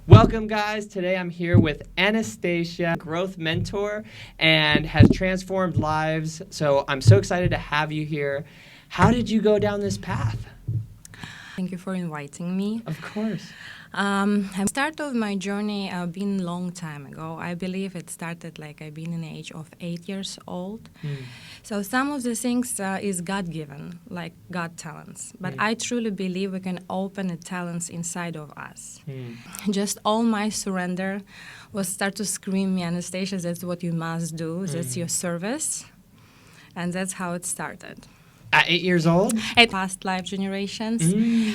Welcome, guys. Today I'm here with Anastasia, growth mentor, and has transformed lives. So I'm so excited to have you here. How did you go down this path? Thank you for inviting me. Of course. The start of my journey been a long time ago. I believe it started like I've been in the age of 8 years old. So some of the things is God-given, like God talents. But I truly believe we can open the talents inside of us. Just all my surrender was start to scream me, Anastasia, that's what you must do. That's your service. And that's how it started. At 8 years old? At past life generations.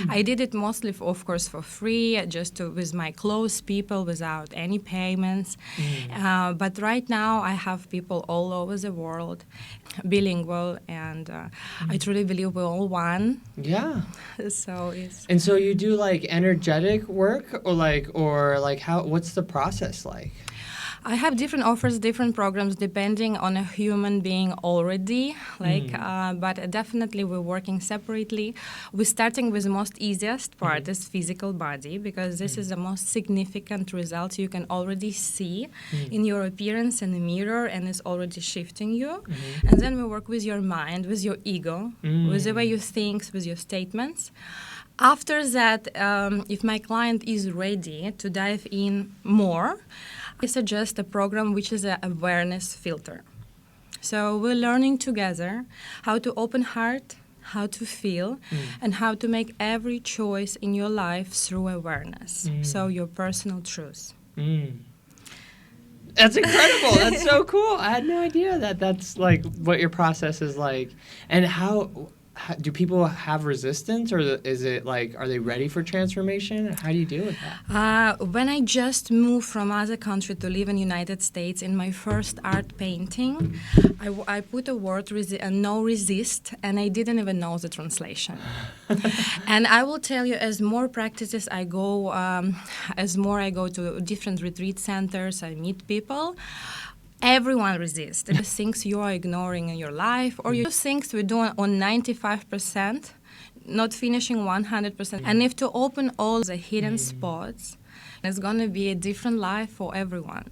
I did it mostly, of course, for free, with my close people without any payments. But right now I have people all over the world, bilingual, and I truly believe we're all one. Yeah. So it's... And so you do like energetic work or how, what's the process like? I have different offers, different programs, depending on a human being already. But definitely we're working separately. We're starting with the most easiest part is physical body, because this is the most significant result you can already see in your appearance in the mirror, and it's already shifting you. And then we work with your mind, with your ego, with the way you think, with your statements. After that, if my client is ready to dive in more, I suggest a program which is an awareness filter. So we're learning together how to open heart, how to feel, and how to make every choice in your life through awareness. So your personal truth. That's incredible. That's so cool. I had no idea that that's like what your process is like. And how do people have resistance, or is it like, are they ready for transformation? How do you deal with that? When I just moved from other country to live in United States, in my first art painting, I put a word, no resist, and I didn't even know the translation. And I will tell you, as more practices I go, as more I go to different retreat centers, I meet people, everyone resists. The things you are ignoring in your life, or you things we're doing on 95%, not finishing 100%. And if to open all the hidden spots, it's going to be a different life for everyone.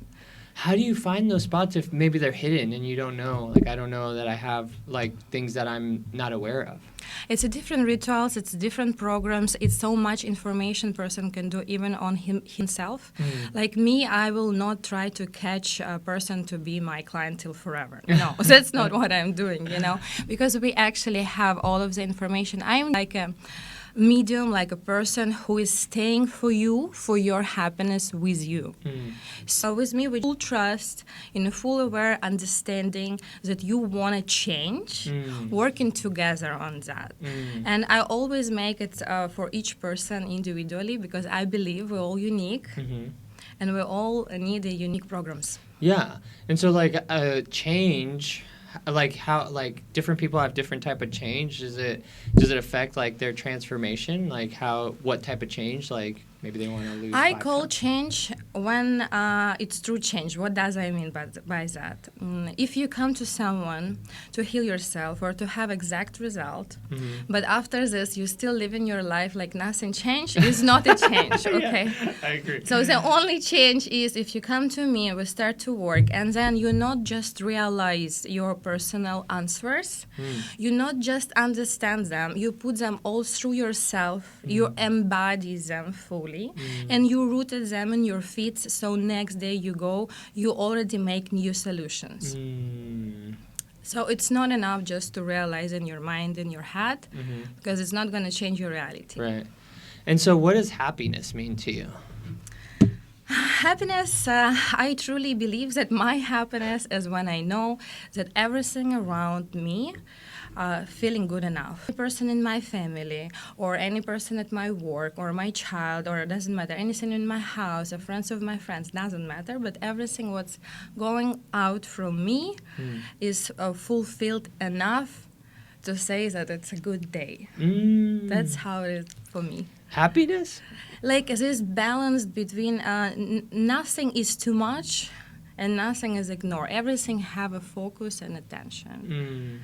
How do you find those spots if maybe they're hidden and you don't know? Like, I don't know that I have like things that I'm not aware of. It's a different rituals, it's different programs, it's so much information person can do even on himself. Like me, I will not try to catch a person to be my client till forever. No, that's not what I'm doing, because we actually have all of the information. I'm like a medium, like a person who is staying for you, for your happiness with you. So with me, with full trust, in a full aware understanding that you want to change, working together on that. And I always make it for each person individually, because I believe we're all unique and we all need unique programs. Yeah. And so like a change, like how, like different people have different type of change. Does it affect like their transformation? Like what type of change? Like maybe they want to lose. I call change when it's true change. What does I mean by that? If you come to someone to heal yourself or to have exact result, but after this you still live in your life like nothing changed, it's not a change. Okay. Yeah, I agree. So the only change is if you come to me and we start to work, and then you not just realize your personal answers, you not just understand them, you put them all through yourself, you embody them fully, and you rooted them in your feet, so next day you go, you already make new solutions. So it's not enough just to realize in your mind, in your head, because it's not going to change your reality. Right. And so what does happiness mean to you? Happiness, I truly believe that my happiness is when I know that everything around me feeling good enough. Any person in my family, or any person at my work, or my child, or it doesn't matter, anything in my house, or friends of my friends, doesn't matter, but everything what's going out from me is fulfilled enough to say that it's a good day. That's how it is for me. Happiness? Like this balance between nothing is too much and nothing is ignored. Everything have a focus and attention.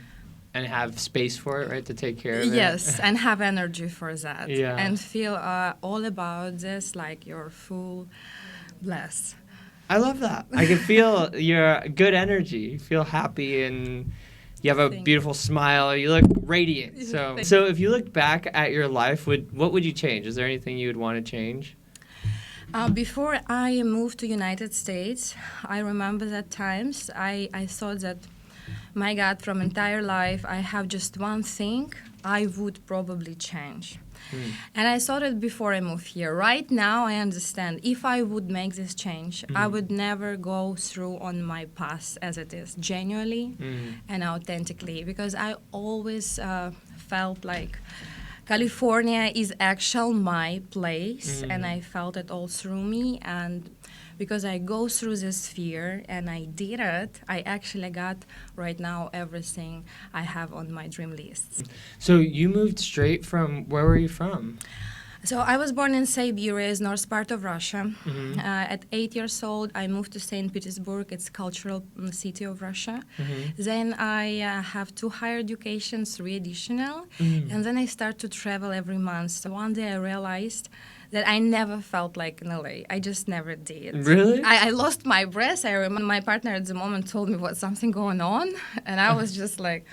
and have space for it, right, to take care of it. Yes, and have energy for that. Yeah. And feel all about this like you're full blessed. I love that. I can feel your good energy. You feel happy and you have a beautiful smile. You look radiant. So if you look back at your life, what would you change? Is there anything you would want to change? Before I moved to United States, I remember that times I thought that, my God, from entire life, I have just one thing I would probably change. And I thought it before I moved here. Right now, I understand if I would make this change, I would never go through on my past as it is, genuinely and authentically, because I always felt like California is actual my place, and I felt it all through me. And because I go through this fear and I did it, I actually got right now everything I have on my dream list. So you moved straight from, where were you from? So I was born in Siberia, is north part of Russia. At 8 years old, I moved to St. Petersburg. It's cultural city of Russia. Then I have 2 higher educations, 3 additional, and then I start to travel every month. So one day I realized that I never felt like in LA. I just never did. Really? I lost my breath. I remember my partner at the moment told me what's something going on, and I was just like,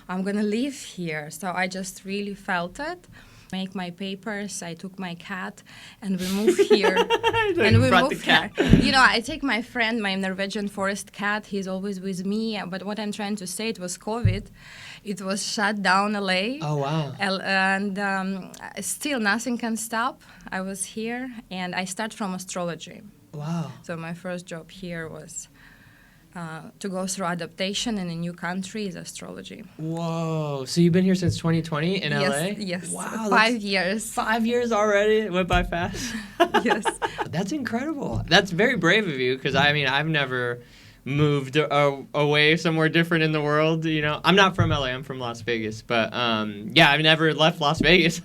I'm gonna live here. So I just really felt it. Make my papers. I took my cat, and we moved here. And we moved here. You know, I take my friend, my Norwegian forest cat. He's always with me. But what I'm trying to say, it was COVID. It was shut down LA. Oh, wow. And still nothing can stop. I was here, and I start from astrology. Wow. So my first job here was to go through adaptation in a new country is astrology. Whoa. So you've been here since 2020 in LA? Yes. Wow. 5 years. 5 years already? It went by fast. Yes. That's incredible. That's very brave of you, because I mean, I've never moved away somewhere different in the world. You know, I'm not from LA. I'm from Las Vegas. But yeah, I've never left Las Vegas.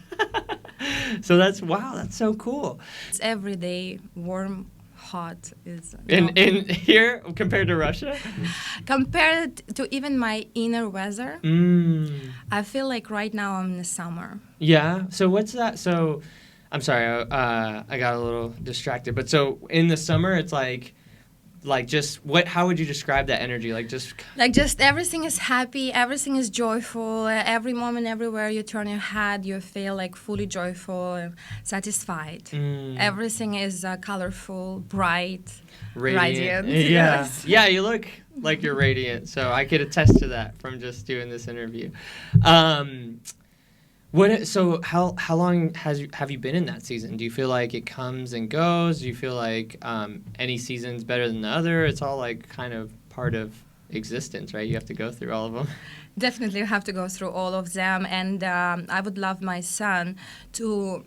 So that's so cool. It's every day warm, hot. In here compared to Russia? Compared to even my inner weather, I feel like right now I'm in the summer. Yeah. So what's that? So I'm sorry, I got a little distracted. But so in the summer, it's like just how would you describe that energy? Like just everything is happy, everything is joyful. Every moment, everywhere you turn your head, you feel like fully joyful and satisfied. Everything is colorful, bright, radiant. Yeah. Yes. Yeah, you look like you're radiant. So I could attest to that from just doing this interview. So how long have you been in that season? Do you feel like it comes and goes? Do you feel like any season's better than the other? It's all like kind of part of existence, right? You have to go through all of them. Definitely have to go through all of them, and I would love my son to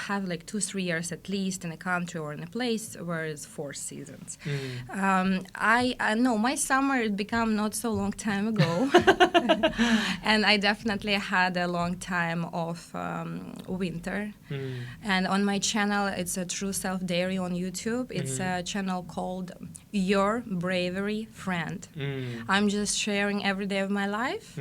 have like 2-3 years at least in a country or in a place where it's 4 seasons. I know my summer it became not so long time ago, and I definitely had a long time of winter. And on my channel, it's a True Self Diary on YouTube. It's a channel called Your Bravery Friend. I'm just sharing every day of my life.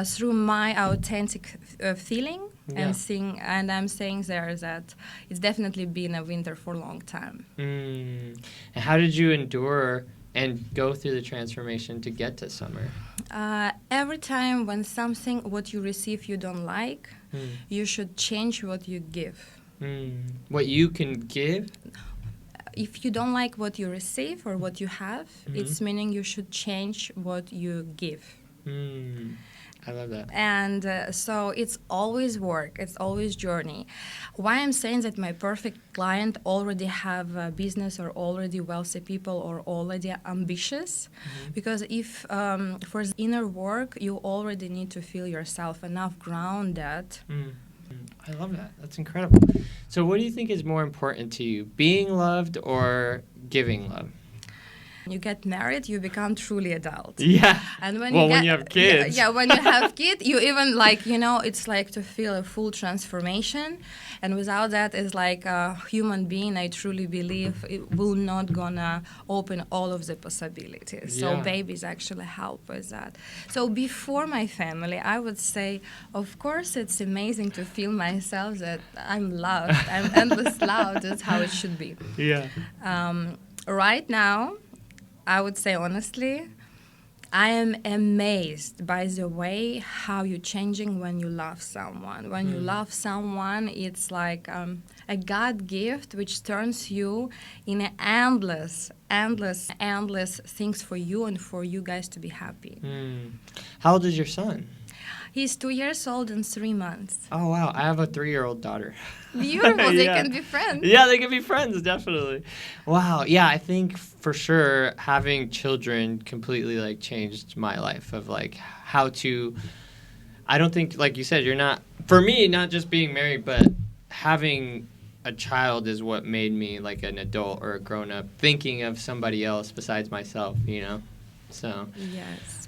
Through my authentic feeling and I'm saying there that it's definitely been a winter for a long time. And how did you endure and go through the transformation to get to summer? Every time when something what you receive you don't like, you should change what you give. What you can give? If you don't like what you receive or what you have, it's meaning you should change what you give. I love that. And so it's always work. It's always journey. Why I'm saying that my perfect client already have a business or already wealthy people or already ambitious, because if for the inner work you already need to feel yourself enough grounded. I love that. That's incredible. So what do you think is more important to you, being loved or giving love? You get married, you become truly adult. Yeah. And when when you have kids. Yeah, when you have kids, you even like, it's like to feel a full transformation. And without that, it's like a human being, I truly believe it will not gonna open all of the possibilities. So Yeah. babies actually help with that. So before my family, I would say, of course, it's amazing to feel myself that I'm loved. I'm endless loved. That's how it should be. Yeah. Right now, I would say honestly, I am amazed by the way how you're changing when you love someone. When you love someone, it's like a God gift which turns you in an endless things for you and for you guys to be happy. How old is your son? He's 2 years old and 3 months. Oh, wow. I have a 3-year-old daughter. Beautiful. They Yeah. can be friends. Yeah, they can be friends, definitely. Wow. Yeah, I think for sure having children completely like changed my life of like how to. I don't think, like you said, for me, not just being married, but having a child is what made me like an adult or a grown up thinking of somebody else besides myself, So. Yes.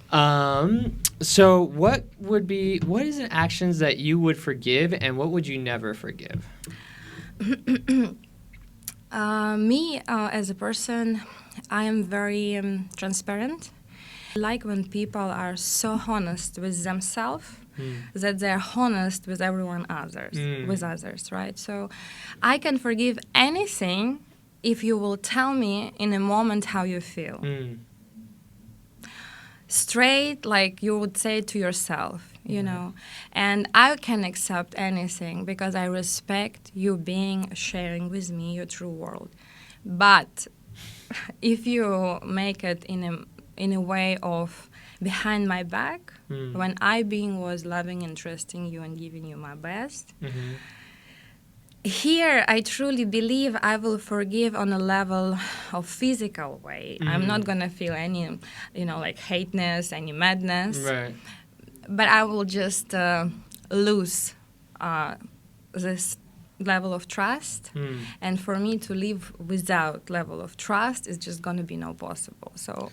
So what is an actions that you would forgive and what would you never forgive? Me, as a person, I am very transparent. I like when people are so honest with themselves that they're honest with with others, right? So I can forgive anything if you will tell me in a moment how you feel. Straight, like you would say to yourself, and I can accept anything because I respect you sharing with me your true world. But if you make it in a way of behind my back, when I was loving and trusting you and giving you my best, here, I truly believe I will forgive on a level of physical way. I'm not going to feel any, like hateness, any madness. Right. But I will just lose this level of trust. And for me to live without level of trust is just going to be no possible. So.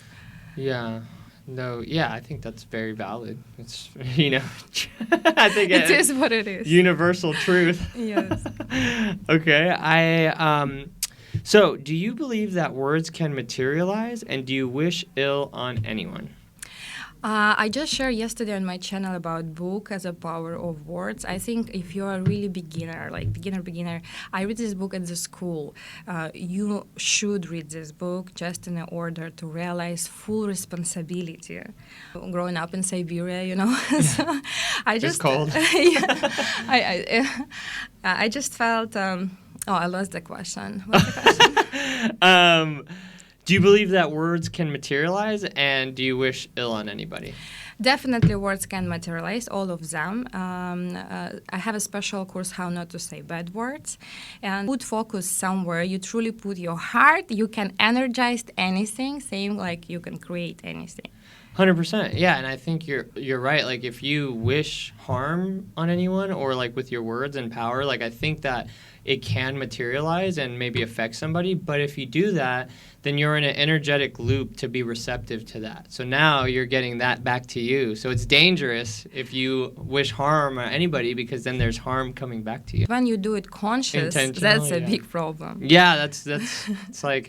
Yeah. No, yeah, I think that's very valid. It's, I think it is what it is. Universal truth. Yes. Okay, so do you believe that words can materialize, and do you wish ill on anyone? I just shared yesterday on my channel about book as a power of words. I think if you're a really beginner, like beginner, I read this book at the school. You should read this book just in order to realize full responsibility. Growing up in Siberia, so I just... It's cold. I just felt... I lost the question. What's the question? Do you believe that words can materialize, and do you wish ill on anybody? Definitely words can materialize, all of them. I have a special course, How Not to Say Bad Words. And put focus somewhere, you truly put your heart, you can energize anything, same like you can create anything. 100%, yeah, and I think you're right. Like, if you wish harm on anyone, or like with your words and power, like I think that it can materialize and maybe affect somebody. But if you do that, then you're in an energetic loop to be receptive to that. So now you're getting that back to you. So it's dangerous if you wish harm on anybody, because then there's harm coming back to you. When you do it conscious, that's a big problem. Yeah, that's it's like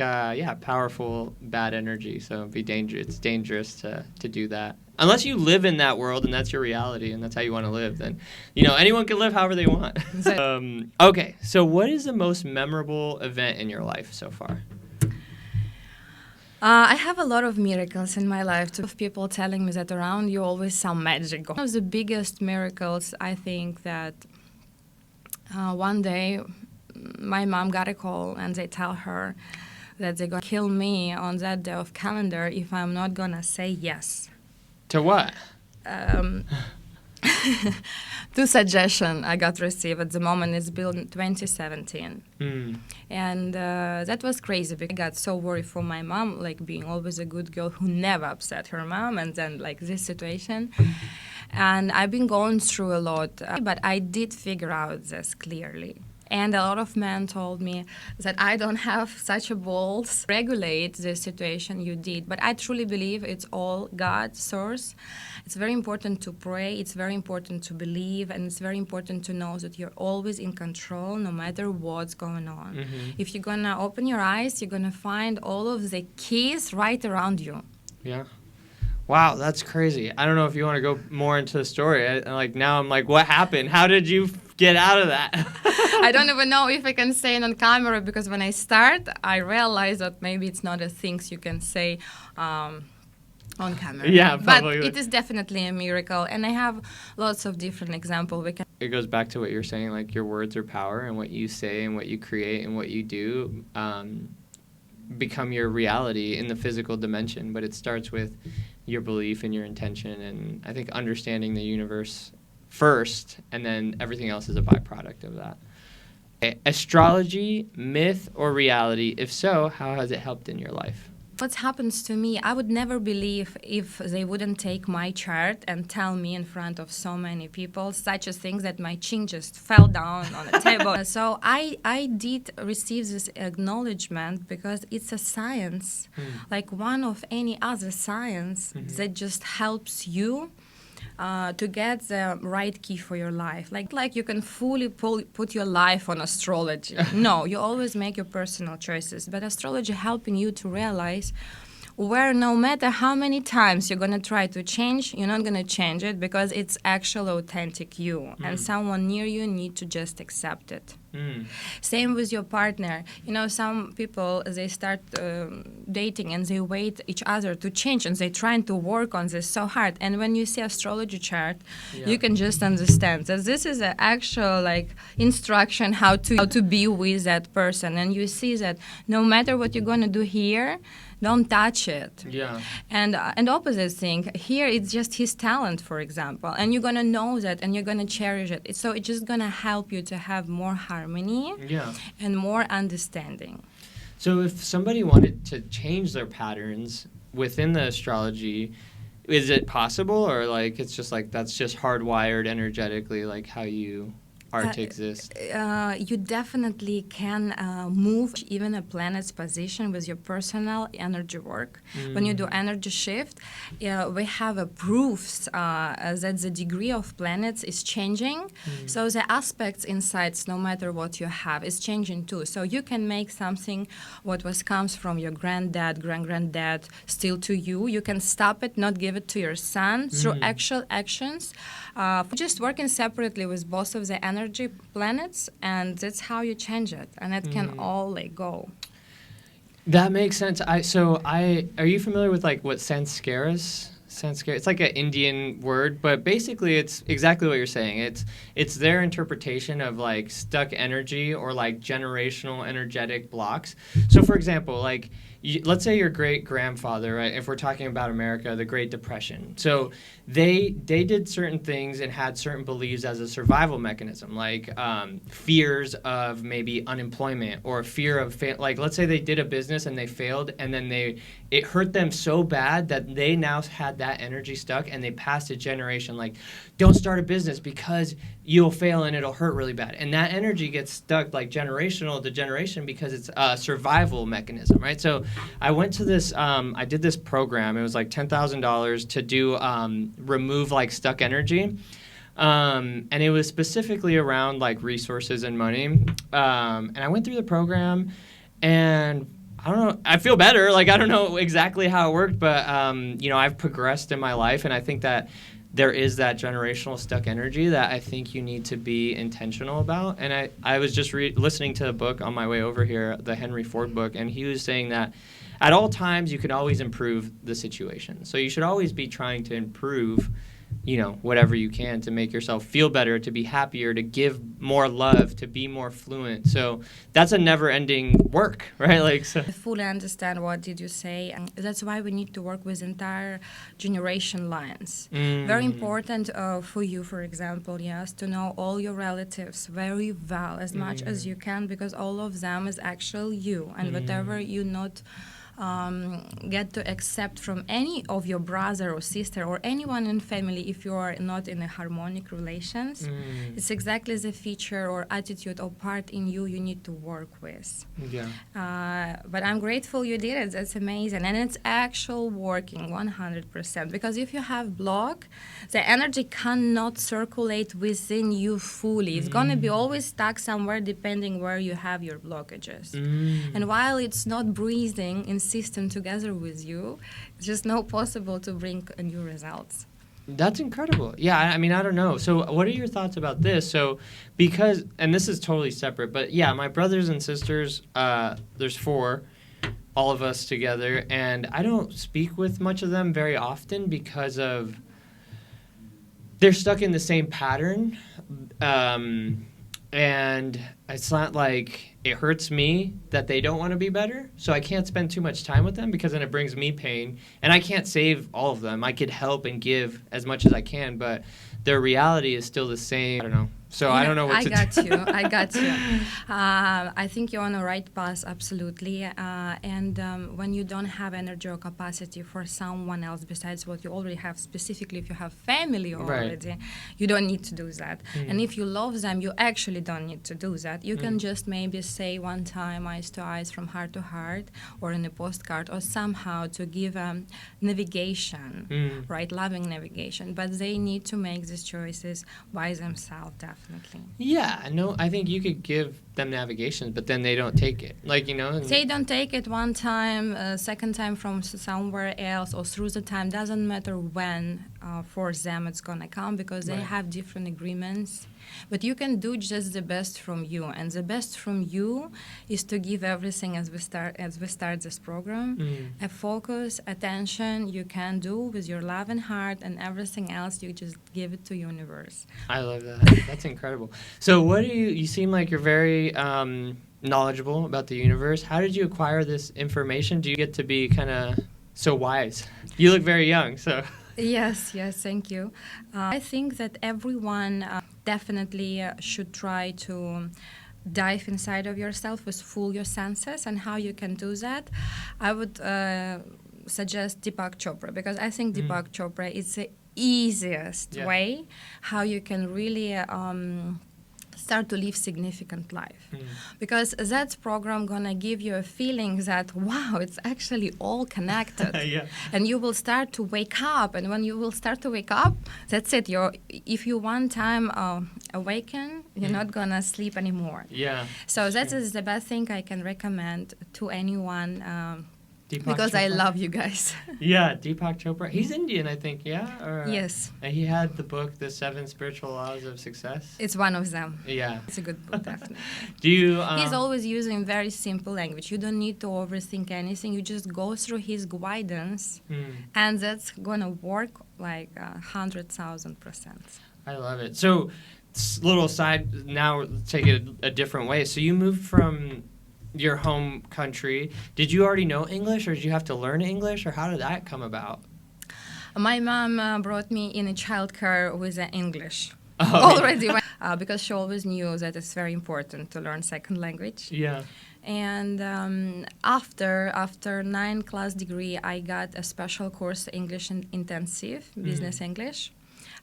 powerful bad energy. So it's dangerous to do that. Unless you live in that world and that's your reality and that's how you want to live, then anyone can live however they want. Okay, so what is the most memorable event in your life so far? I have a lot of miracles in my life. Of people telling me that around you always some magic. One of the biggest miracles, I think, that one day my mom got a call and they tell her that they're going to kill me on that day of calendar if I'm not going to say yes. To what? Two suggestions I got received at the moment. It's built in 2017. And that was crazy because I got so worried for my mom, like being always a good girl who never upset her mom, and then like this situation. And I've been going through a lot, but I did figure out this clearly. And a lot of men told me that I don't have such a balls to regulate the situation you did. But I truly believe it's all God's source. It's very important to pray. It's very important to believe. And it's very important to know that you're always in control no matter what's going on. Mm-hmm. If you're going to open your eyes, you're going to find all of the keys right around you. Yeah. Wow, that's crazy. I don't know if you want to go more into the story. Now I'm like, what happened? How did you get out of that? I don't even know if I can say it on camera, because when I start, I realize that maybe it's not a things you can say on camera. Yeah, probably. But it is definitely a miracle, and I have lots of different examples. It goes back to what you're saying, like your words are power, and what you say and what you create and what you do become your reality in the physical dimension. But it starts with your belief and your intention, and I think understanding the universe first, and then everything else is a byproduct of that. Okay. Astrology, myth or reality? If so, how has it helped in your life? What happens to me, I would never believe if they wouldn't take my chart and tell me in front of so many people such a thing that my chin just fell down on the table. So I did receive this acknowledgement because it's a science, like one of any other science that just helps you to get the right key for your life. Like you can fully put your life on astrology. No, you always make your personal choices. But astrology helping you to realize where no matter how many times you're going to try to change, you're not going to change it because it's actual authentic you. And someone near you need to just accept it. Same with your partner. You know, some people, they start dating and they wait each other to change, and they're trying to work on this so hard. And when you see astrology chart, you can just understand that this is an actual instruction how to be with that person. And you see that no matter what you're going to do here, don't touch it. Yeah. And opposite thing, here it's just his talent, for example, and you're going to know that and you're going to cherish it. So it's just going to help you to have more harmony and more understanding. So if somebody wanted to change their patterns within the astrology, is it possible, or it's just that's just hardwired energetically, how you are to exist? You definitely can move even a planet's position with your personal energy work. When you do energy shift, we have proofs that the degree of planets is changing. So the aspects inside, no matter what you have, is changing too. So you can make something what comes from your granddad, grand-granddad, still to you. You can stop it, not give it to your son through actual actions. Just working separately with both of the energy planets, and that's how you change it, and it can all go. That makes sense. Are you familiar with what sanskara is? Sanskrit. It's like an Indian word, but basically it's exactly what you're saying. It's their interpretation of stuck energy or generational energetic blocks. So for example, let's say your great grandfather, right? If we're talking about America, the Great Depression. So they did certain things and had certain beliefs as a survival mechanism, fears of maybe unemployment or fear of let's say they did a business and they failed, and then it hurt them so bad that they now had that energy stuck, and they passed a generation don't start a business because you'll fail and it'll hurt really bad. And that energy gets stuck generational to generation because it's a survival mechanism, right? So I went to this, I did this program. It was $10,000 to do remove stuck energy. And it was specifically around resources and money. And I went through the program, and I don't know, I feel better. I don't know exactly how it worked, but I've progressed in my life, and I think that there is that generational stuck energy that I think you need to be intentional about. And I was just listening to a book on my way over here, the Henry Ford book, and he was saying that at all times you can always improve the situation. So you should always be trying to improve whatever you can to make yourself feel better, to be happier, to give more love, to be more fluent. So that's a never-ending work, right? I fully understand what did you say. And that's why we need to work with entire generation lines. Very important for you, for example, yes, to know all your relatives very well, as much as you can, because all of them is actual you. And whatever you not get to accept from any of your brother or sister or anyone in family if you are not in a harmonic relations. It's exactly the feature or attitude or part in you need to work with. Yeah. But I'm grateful you did it. That's amazing. And it's actual working 100%. Because if you have block, the energy cannot circulate within you fully. It's going to be always stuck somewhere depending where you have your blockages. And while it's not breathing in system together with you, it's just not possible to bring new results. That's incredible. Yeah, I mean, I don't know. So what are your thoughts about this? So because, and this is totally separate, but yeah, my brothers and sisters, there's 4, all of us together, and I don't speak with much of them very often because of, they're stuck in the same pattern. And it's not like it hurts me that they don't want to be better. So I can't spend too much time with them because then it brings me pain. And I can't save all of them. I could help and give as much as I can, but their reality is still the same. I don't know. So I don't know what to do. I got you. I think you're on the right path, absolutely. And when you don't have energy or capacity for someone else besides what you already have, specifically if you have family already, you don't need to do that. And if you love them, you actually don't need to do that. You can just maybe say one time, eyes to eyes, from heart to heart, or in a postcard, or somehow to give navigation, right, loving navigation. But they need to make these choices by themselves, definitely. Yeah, no, I think you could give them navigation, but then they don't take it. Like, you know. They don't take it one time, second time from somewhere else, or through the time. Doesn't matter when for them it's going to come, because they have different agreements. But you can do just the best from you. And the best from you is to give everything as we start this program. A focus, attention you can do with your love and heart, and everything else you just give it to universe. I love that. That's incredible. So what do you seem like you're very knowledgeable about the universe. How did you acquire this information? Do you get to be kind of so wise? You look very young, so. Yes, thank you. I think that everyone definitely should try to dive inside of yourself with full your senses, and how you can do that. I would suggest Deepak Chopra, because I think Deepak Chopra is the easiest way how you can really start to live significant life, because that program gonna give you a feeling that wow, it's actually all connected. And you will start to wake up, and when you will start to wake up, that's it. If you one time awaken, you're not gonna sleep anymore. So that is the best thing I can recommend to anyone. Because Chopra? I love you guys. Deepak Chopra. He's Indian, I think, Or, yes. He had the book, The 7 Spiritual Laws of Success. It's one of them. Yeah. It's a good book, definitely. He's always using very simple language. You don't need to overthink anything. You just go through his guidance, and that's going to work like 100,000%. I love it. So, little side, now take it a different way. So you moved from your home country. Did you already know English, or did you have to learn English, or how did that come about? My mom brought me in a childcare with English already, because she always knew that it's very important to learn second language. And after 9 class degree, I got a special course, English Intensive, Business English.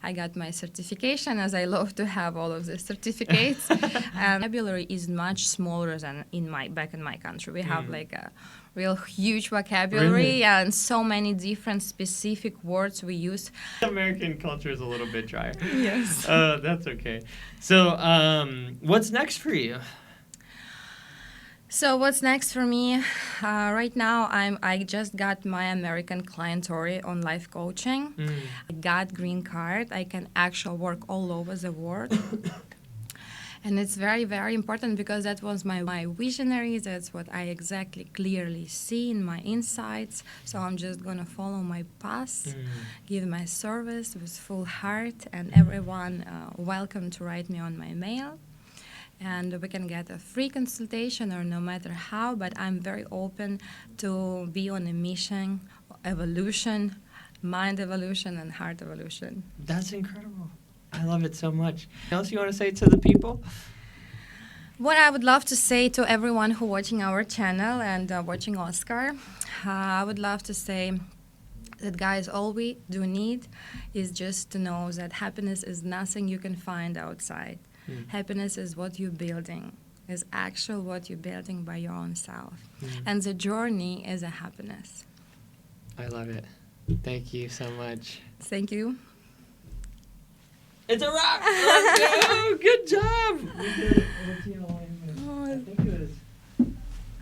I got my certification, as I love to have all of the certificates. And vocabulary is much smaller than back in my country. We have like a real huge vocabulary, and so many different specific words we use. American culture is a little bit drier. Yes. That's okay. So what's next for you? So what's next for me? Right now, I just got my American clientele on life coaching. I got green card. I can actually work all over the world. And it's very, very important, because that was my visionary. That's what I exactly clearly see in my insights. So I'm just going to follow my path, give my service with full heart, and everyone welcome to write me on my mail. And we can get a free consultation, or no matter how, but I'm very open to be on a mission, evolution, mind evolution, and heart evolution. That's incredible. I love it so much. Anything else you want to say to the people? What I would love to say to everyone who watching our channel and watching Oscar, I would love to say that, guys, all we do need is just to know that happiness is nothing you can find outside. Happiness is what you're building, is actual what you're building by your own self. And the journey is a happiness. I love it. Thank you so much. Thank you. It's a wrap. Let's go. Good job.